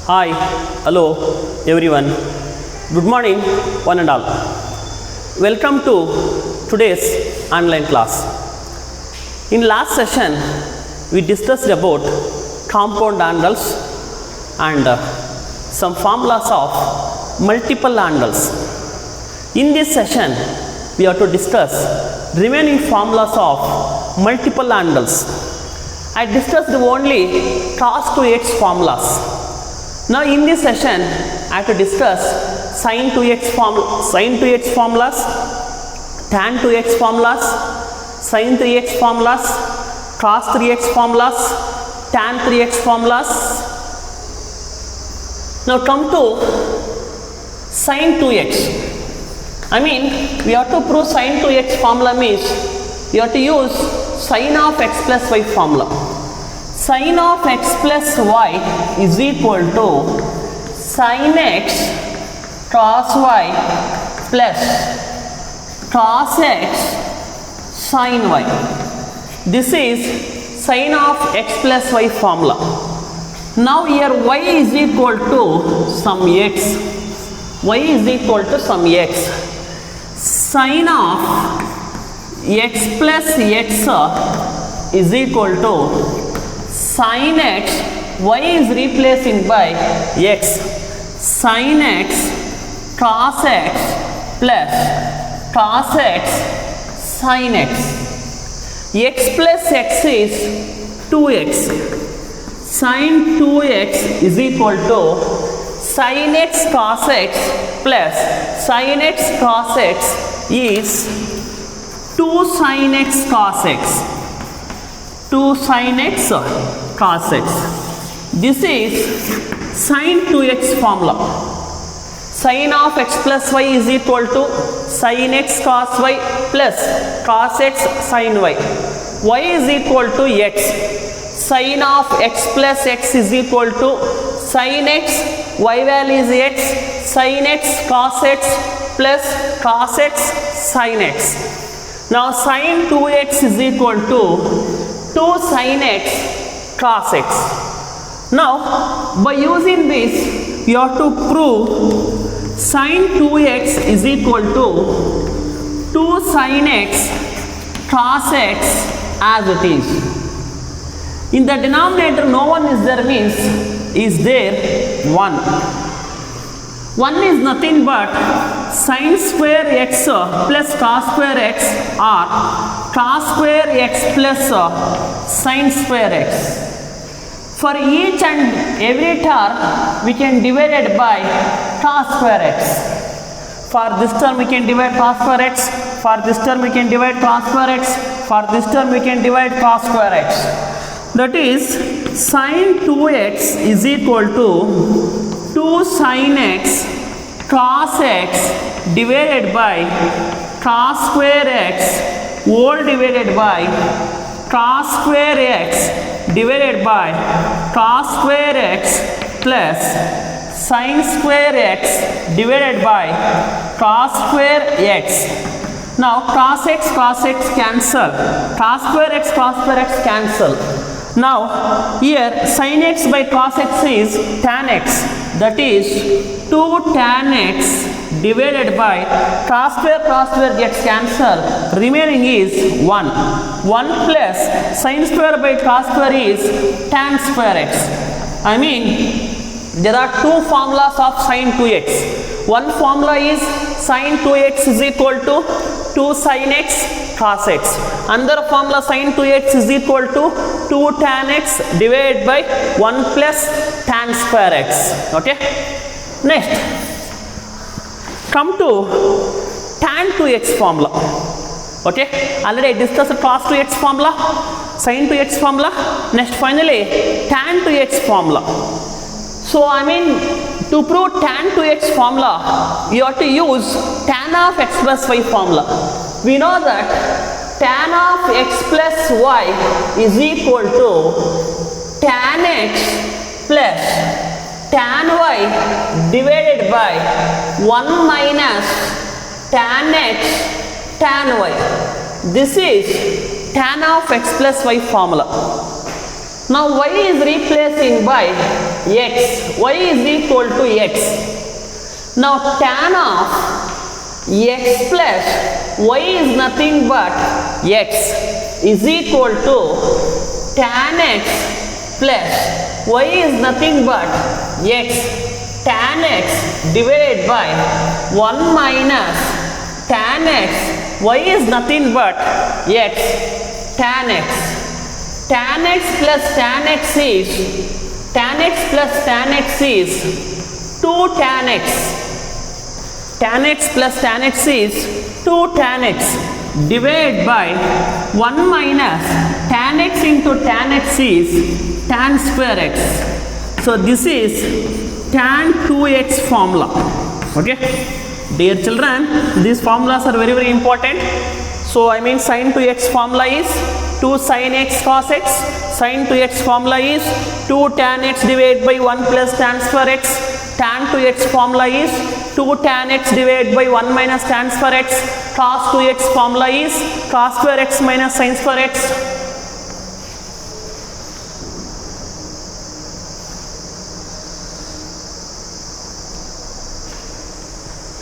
Hi, hello everyone. Good morning, one and all. Welcome to today's online class. In last session, we discussed about compound angles and some formulas of multiple angles. In this session, we have to discuss remaining formulas of multiple angles. I discussed only cos 2x formulas. Now in this session, I have to discuss sin 2x formulas, tan 2x formulas, sin 3x formulas, cos 3x formulas, tan 3x formulas. Now come to sin 2x. We have to prove sin 2x formula means we have to use sin of x plus y formula. Sin of x plus y is equal to sin x cos y plus cos x sin y. This is sin of x plus y formula. Now here y is equal to some x. Y is equal to some x. Sin of x plus x is equal to sin x. Y is replacing by x. Sin x cos x plus cos x sin x. X plus x is 2x. Sin 2x is equal to sin x cos x plus sin x cos x is 2 sin x cos x. 2 sin x cos x. This is sin 2x formula. Sin of x plus y is equal to sin x cos y plus cos x sin y. Y is equal to x. Sin of x plus x is equal to sin x, y value is x, sin x cos x plus cos x sin x. Now sin 2x is equal to 2 sin x cos x. Now by using this, you have to prove sin 2x is equal to 2 sin x cos x as it is. In the denominator, no one is there means is there 1. 1 is nothing but sin square x plus cos square x or cos square x plus sin square x. For each and every term, we can divide it by cos square x. For this term, we can divide cos square x. For this term, we can divide cos square x. For this term, we can divide cos square x. That is sin 2x is equal to 2 sin x cos x divided by cos square x whole divided by cos square x divided by cos square x plus sin square x divided by cos square x. Now cos x cancel. Cos square x cancel. Now here sin x by cos x is tan x, that is 2 tan x divided by cos square gets cancelled, remaining is 1. 1 plus sin square by cos square is tan square x. There are two formulas of sin 2x. One formula is sin 2x is equal to 2 sin x cos x. Another formula sin 2x is equal to 2 tan x divided by 1 plus tan square x. Okay. Next, come to tan 2x formula. Okay. Already I discussed cos 2x formula, sin 2x formula. Next, finally, tan 2x formula. So to prove tan 2x formula, you have to use tan of x plus y formula. We know that tan of x plus y is equal to tan x plus tan y divided by 1 minus tan x tan y. This is tan of x plus y formula. Now y is replacing by x, y is equal to x. Now tan of x plus y is nothing but x is equal to tan x plus y is nothing but x tan x divided by 1 minus tan x, y is nothing but x tan x. Tan x plus tan x is 2 tan x. Tan x plus tan x is 2 tan x divided by 1 minus tan x into tan x is tan square x. So this is tan 2x formula. Okay, dear children, these formulas are very, very important. So I mean sin 2x formula is 2 sin x cos x. Sin 2x formula is 2 tan x divided by 1 plus tan square x. Tan 2x formula is 2 tan x divided by 1 minus tan square x. Cos 2x formula is cos square x minus sin square x.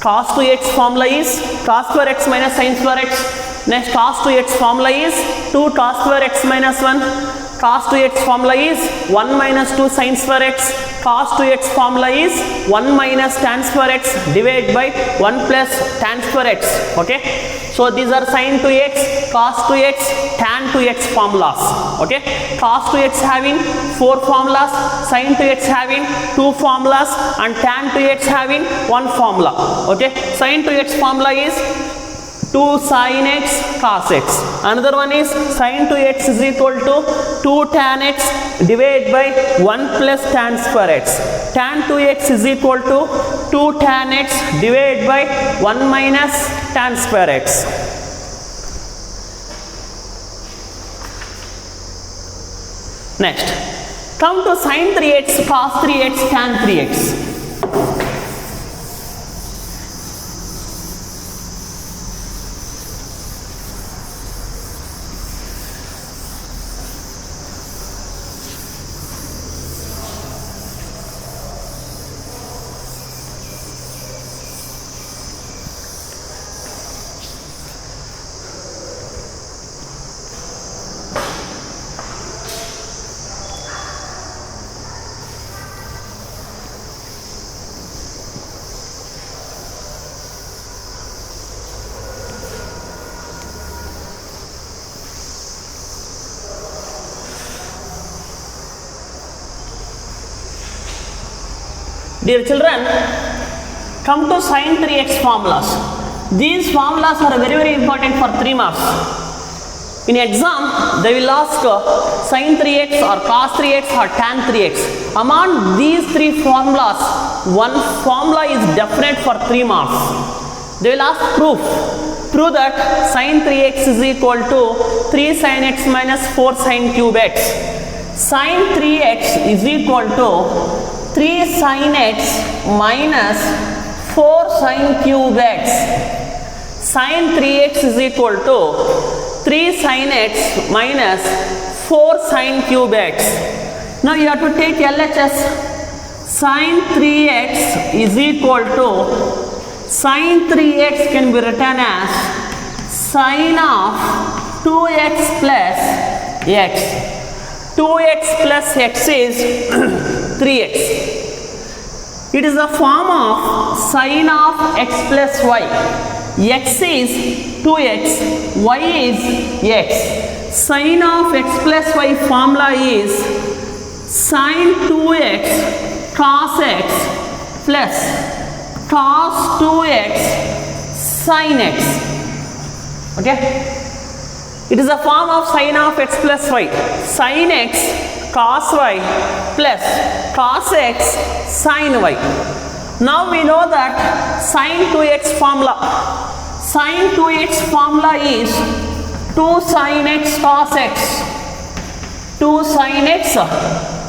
Cos 2x formula is cos square x minus sin square x. Next cos 2x formula is 2 cos square x minus 1. Cos 2x formula is 1 minus 2 sin square x. Cos 2x formula is 1 minus tan square x divided by 1 plus tan square x. Okay, so these are sin 2x, cos 2x, tan 2x formulas. Okay, cos 2x having 4 formulas, sin 2x having 2 formulas, and tan 2x having 1 formula. Okay, sin 2x formula is 2 sin x cos x. Another one is sin 2x is equal to 2 tan x divided by 1 plus tan square x. Tan 2x is equal to 2 tan x divided by 1 minus tan square x. Next, come to sin 3x cos 3x tan 3x. Dear children, come to sin 3x formulas. These formulas are very, very important for 3 marks. In exam, they will ask sin 3x or cos 3x or tan 3x. Among these 3 formulas, one formula is definite for 3 marks. They will ask proof. Prove that sin 3x is equal to 3 sin x minus 4 sin cube x. Sin 3x is equal to 3 sin x minus 4 sin cube x. Sin 3x is equal to 3 sin x minus 4 sin cube x. Now you have to take LHS. Sin 3x is equal to, sin 3x can be written as sin of 2x plus x. 2x plus x is 3x. It is a form of sin of x plus y. X is 2x, y is x. Sin of x plus y formula is sin 2x cos x plus cos 2x sin x. Okay? It is a form of sin of x plus y. Sin x cos y plus cos x sin y. Now we know that sin 2x formula. Sin 2x formula is 2 sin x cos x. 2 sin x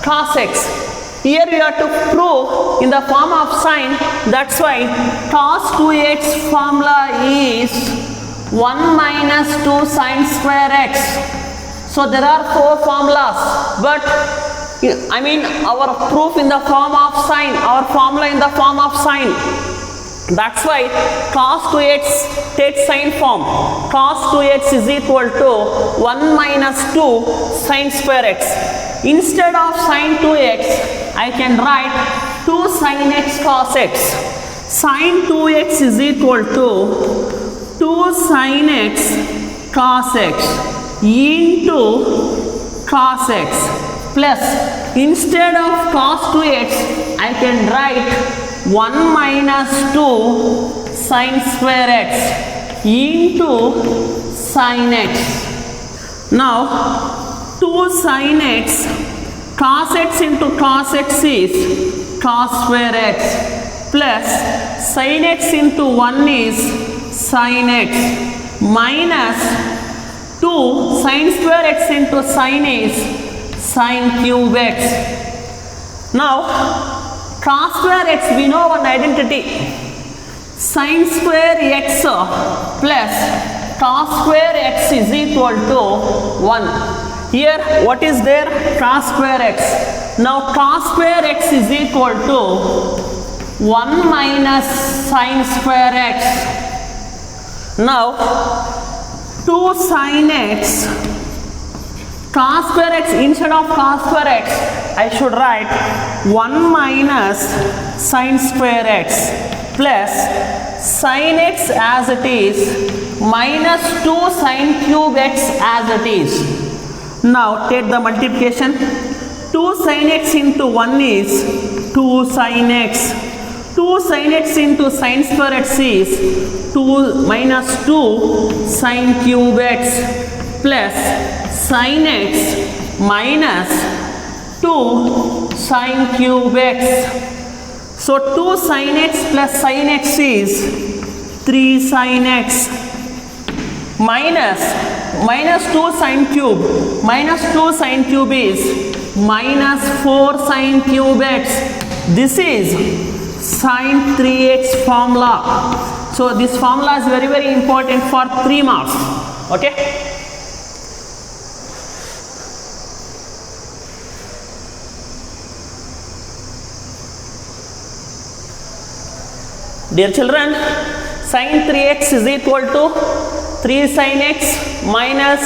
cos x. Here we have to prove in the form of sin. That's why cos 2x formula is 1 minus 2 sin square x. So there are 4 formulas, but I mean our proof in the form of sine, our formula in the form of sine. That's why cos 2x takes sine form. Cos 2x is equal to 1 minus 2 sine square x. Instead of sine 2x, I can write 2 sine x cos x. Sine 2x is equal to 2 sine x cos x into cos x plus, instead of cos 2x, I can write 1 minus 2 sine square x into sine x. Now 2 sine x cos x into cos x is cos square x plus sine x into 1 is sine x minus 2 sine square x into sine is sine cube x. Now cos square x, we know one identity, sine square x plus cos square x is equal to 1. Here what is there? Cos square x. Now cos square x is equal to 1 minus sine square x. Now 2 sine x cos square x, instead of cos square x, I should write 1 minus sine square x plus sine x as it is minus 2 sine cube x as it is. Now take the multiplication. 2 sine x into 1 is 2 sine x. 2 sine x into sine square x is 2 minus 2 sine cube x plus sine x minus 2 sine cube x. So 2 sine x plus sine x is 3 sine x minus 2 sine cube. Minus 2 sine cube is minus 4 sine cube x. This is sine 3x formula. So this formula is very, very important for 3 marks. Okay. Dear children, sine 3x is equal to 3 sine x minus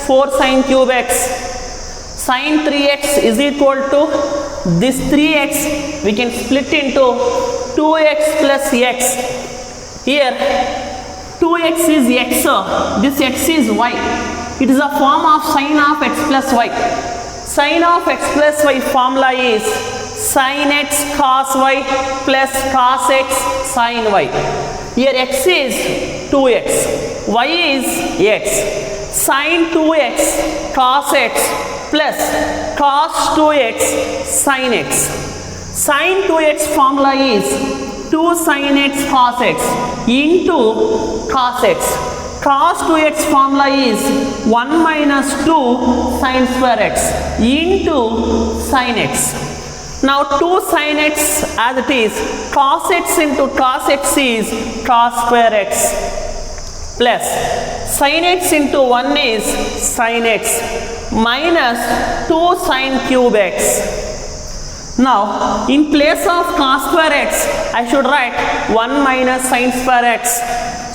4 sine cube x. Sine 3x is equal to this 3x, we can split into 2x plus x. Here 2x is x, this x is y. It is a form of sine of x plus y. Sine of x plus y formula is sin x cos y plus cos x sin y. Here x is 2x, y is x. Sin 2x cos x plus cos 2x sin x. Sin 2x formula is 2 sin x cos x into cos x. Cos 2x formula is 1 minus 2 sin square x into sin x. Now 2 sin x as it is, cos x into cos x is cos square x plus sin x into 1 is sin x minus 2 sin cube x. Now in place of cos square x, I should write 1 minus sin square x.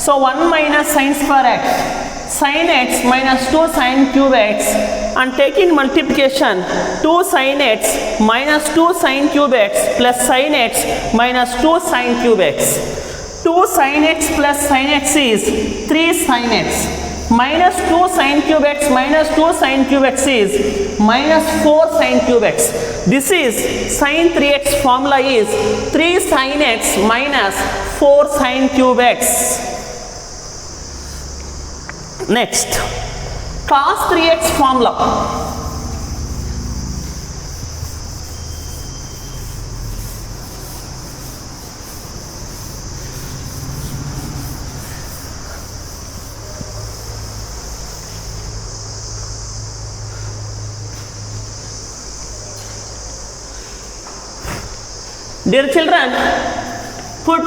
So 1 minus sin square x, sin x minus 2 sin cube x, and taking multiplication 2 sin x minus 2 sin cube x plus sin x minus 2 sin cube x. 2 sin x plus sin x is 3 sin x minus 2 sin cube x minus 2 sin cube x is minus 4 sin cube x. This is sin 3x formula is 3 sin x minus 4 sin cube x. Next, cos 3x formula. Dear children, put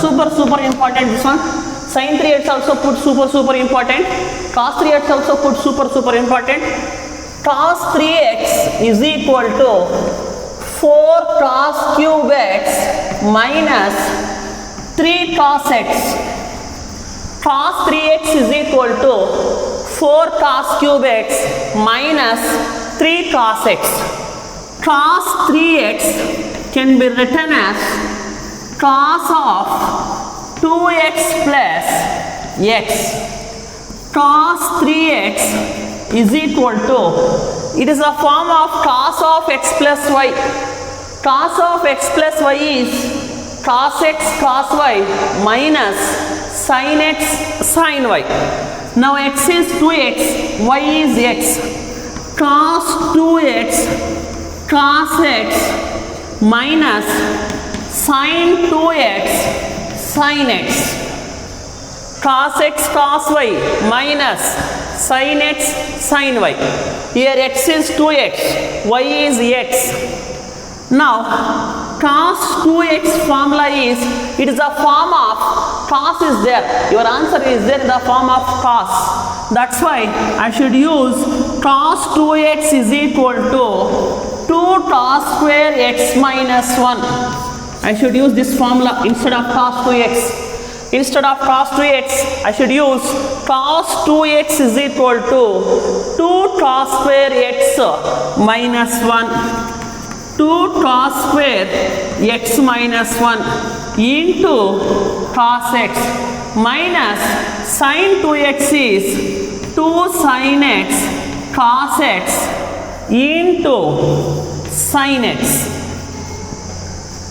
super important this one. Sin 3x also put super important. Cos 3x also put super important. cos 3x is equal to 4 cos cube x minus 3 cos x. Cos 3x is equal to 4 cos cube x minus 3 cos x. Cos 3x can be written as cos of 2x plus x. Cos 3x is equal to, it is a form of cos of x plus y. Cos of x plus y is cos x cos y minus sin x sin y. Now x is 2x, y is x. Cos 2x cos x minus sin 2x sin x. Cos x cos y minus sin x sin y. Here x is 2x, y is x. Now cos 2x formula is, it is a form of cos is there. Your answer is there in the form of cos. That's why I should use cos 2x is equal to 2 cos square x minus 1. I should use this formula instead of cos 2x. Instead of cos 2x, I should use cos 2x is equal to 2 cos square x minus 1. 2 cos square x minus 1 into cos x minus sin 2x is 2 sin x cos x into sin x.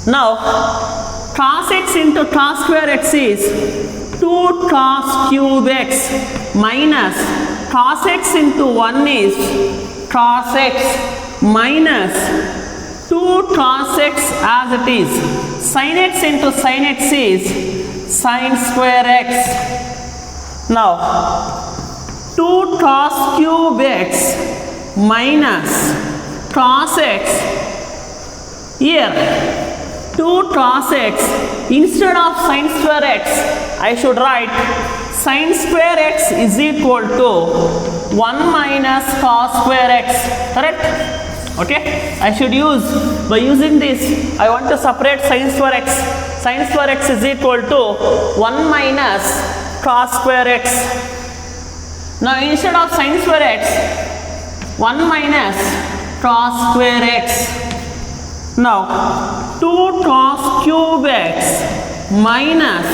Now cos x into cos square x is 2 cos cube x minus cos x into 1 is cos x minus 2 cos x as it is. Sin x into sin x is sin square x. Now 2 cos cube x minus cos x. Here 2 cos x, instead of sin square x, I should write sin square x is equal to 1 minus cos square x. Correct? Okay, I should use, by using this, I want to separate sin square x. Sin square x is equal to 1 minus cos square x. Now instead of sin square x, 1 minus cos square x. Now 2 cos cube x minus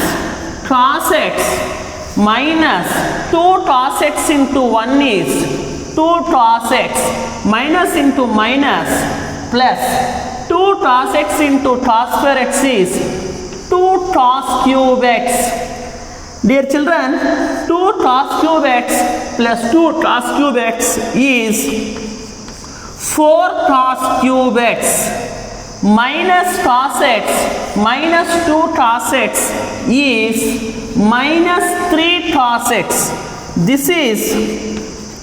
cos x minus 2 cos x into 1 is 2 cos x minus into minus plus 2 cos x into cos square x is 2 cos cube x. Dear children, 2 cos cube x plus 2 cos cube x is 4 cos cube x minus cos x minus 2 cos x is minus 3 cos x. This is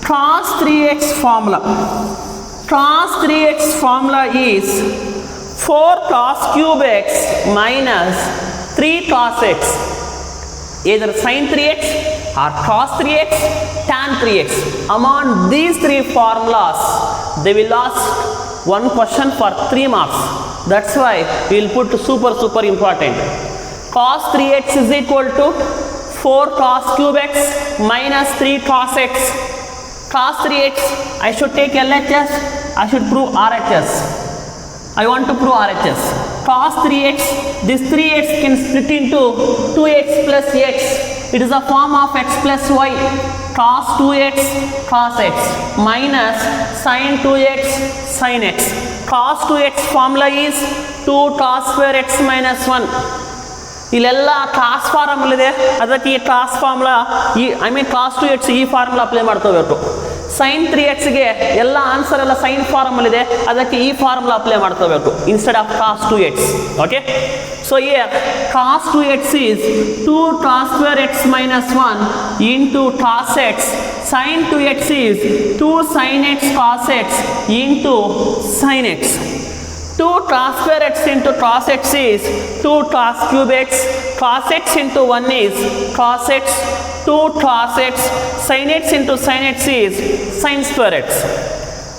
cos 3x formula. Cos 3x formula is 4 cos cube x minus 3 cos x. Either sin 3x or cos 3x, tan 3x. Among these three formulas, they will ask one question for 3 marks. That's why we will put super important. Cos 3x is equal to 4 cos cube x minus 3 cos x. Cos 3x, I should take LHS, I should prove RHS. I want to prove RHS. Cos 3x, this 3x can split into 2x plus x. It is a form of x plus y. Cos 2x cos x minus sin 2x sin x. Cos 2x formula is 2 cos square x minus 1. ಇಲ್ಲೆಲ್ಲ class formula ಇದೆ, ಅದಕ್ಕೆ ಈ class formula class 2x ಈ formula apply ಮಾಡ್ಕೋಬೇಕು. sin 3xಗೆ ಎಲ್ಲ answer ಎಲ್ಲ sign formula ಇದೆ, ಅದಕ್ಕೆ ಈ ಫಾರ್ಮುಲಾ ಅಪ್ಲೈ ಮಾಡ್ಕೋಬೇಕು instead of cos 2x. Okay, so here cos 2x is 2 cos square x minus 1 into cos x. sin 2x is 2 sin x cos x into sin x. 2 cos square x into cos x is 2 cos cube x. Cos x into 1 is cos x. 2 cos x. Sin x into sin x is sin square x.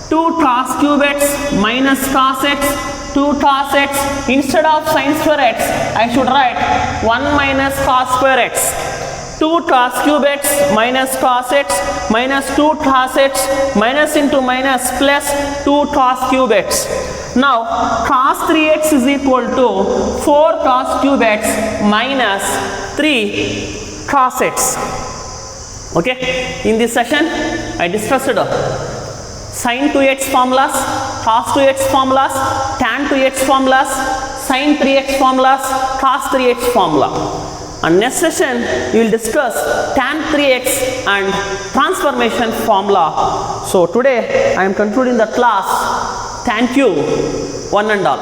2 cos cube x minus cos x, 2 cos x. Instead of sin square x, I should write 1 minus cos square x. 2 cos cube x minus cos x minus 2 cos x minus into minus plus 2 cos cube x. Now cos 3x is equal to 4 cos cube x minus 3 cos x. Okay, in this session I discussed sin 2x formulas, cos 2x formulas, tan 2x formulas, sin 3x formulas, cos 3x formula. And next session we will discuss tan 3x and transformation formula. So today I am concluding the class. Thank you one and all.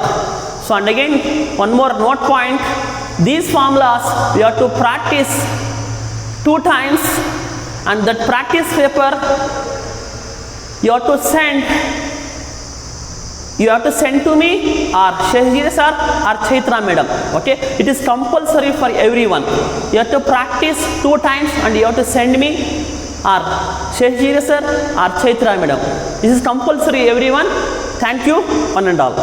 So and again one more note point, these formulas we have to practice 2 times, and that practice paper you have to send to me or Shehjiri sir or Chaitra madam. Okay, it is compulsory for everyone. You have to practice 2 times and you have to send me or Shehjiri sir or Chaitra madam. This is compulsory everyone. Thank you one and all.